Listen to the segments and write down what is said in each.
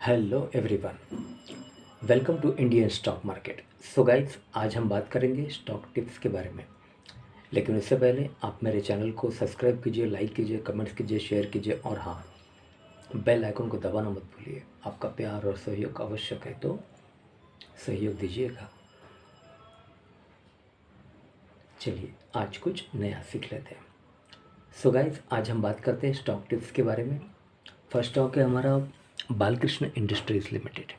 Hello everyone, welcome to Indian stock market. So guys, आज हम बात करेंगे स्टॉक टिप्स के बारे में। लेकिन उससे पहले आप मेरे चैनल को सब्सक्राइब कीजिए, लाइक कीजिए, कमेंट्स कीजिए, शेयर कीजिए और हाँ, बेल आइकन को दबाना मत भूलिए। आपका प्यार और सहयोग आवश्यक है, तो सहयोग दीजिएगा। चलिए आज कुछ नया सीख लेते हैं। सो गाइस, आज हम बात करते हैं स्टॉक टिप्स के बारे में। फर्स्ट स्टॉक है हमारा बालकृष्ण इंडस्ट्रीज़ लिमिटेड।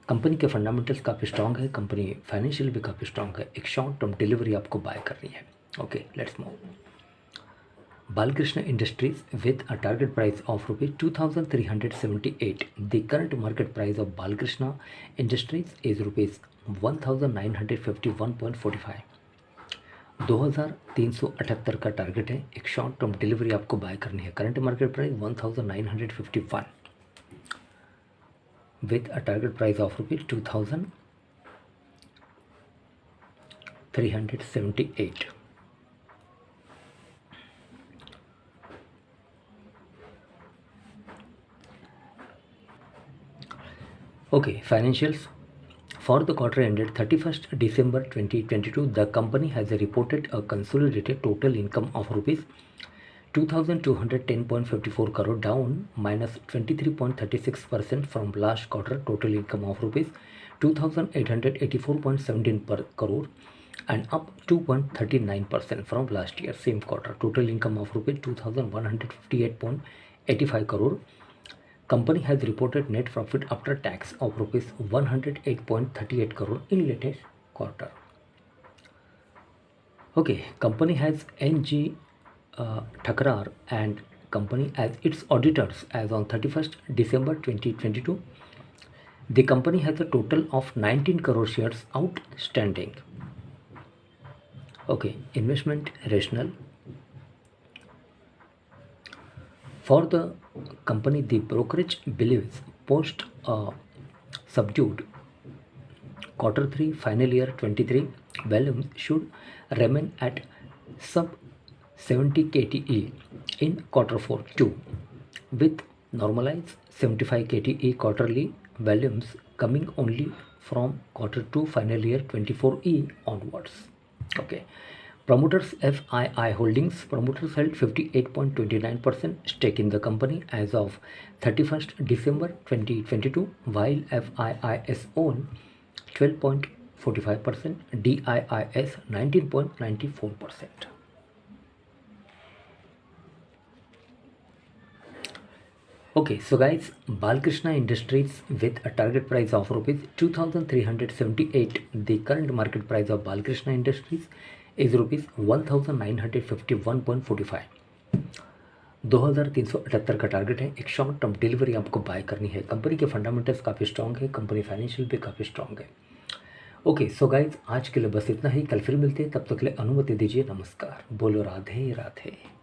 कंपनी के फंडामेंटल्स काफ़ी स्ट्रॉन्ग है, कंपनी फाइनेंशियल भी काफ़ी स्ट्रॉन्ग है। एक शॉर्ट टर्म डिलीवरी आपको बाय करनी है। Okay, let's move. Balkrishna industries with a target price of ₹2378। The current market price of Balkrishna industries is ₹1951.45। 2378 का टारगेट है। एक शॉर्ट टर्म डिलीवरी आपको बाय करनी है। Current market price 1951 with a target price of ₹2378. Okay, financials. For the quarter ended 31st December 2022, the company has reported a consolidated total income of ₹2,210.54 crore, down -23.36% from last quarter. Total income of ₹2,884.17 crore and up 2.39% from last year same quarter. Total income of ₹2,158.85 crore. Company has reported net profit after tax of ₹108.38 crore in latest quarter. Okay, company has NG Thakrar and company as its auditors as on 31st December 2022. The company has a total of 19 crore shares outstanding. Okay, investment rationale. For the company, the brokerage believes post subdued quarter 3 final year 23 volumes should remain at sub 70 KTE in quarter 4 too, with normalized 75 KTE quarterly volumes coming only from quarter 2 final year 24E onwards. Okay. Promoters FII Holdings. Promoters held 58.29% stake in the company as of 31st December 2022, while FIIs own 12.45%, DIIS 19.94%. Okay, so guys, Balkrishna Industries with a target price of ₹2,378. The current market price of Balkrishna Industries is ₹1,951.45. 2378 का target है। एक short term delivery आपको bye करनी है। Company के fundamentals काफ़ी strong है, company financial भी काफ़ी स्ट्रॉन्ग है। ओके, सो गाइज, आज के लिए बस इतना ही। कल फिर मिलते हैं, तब तक के लिए अनुमति दीजिए। नमस्कार। बोलो राधे राधे।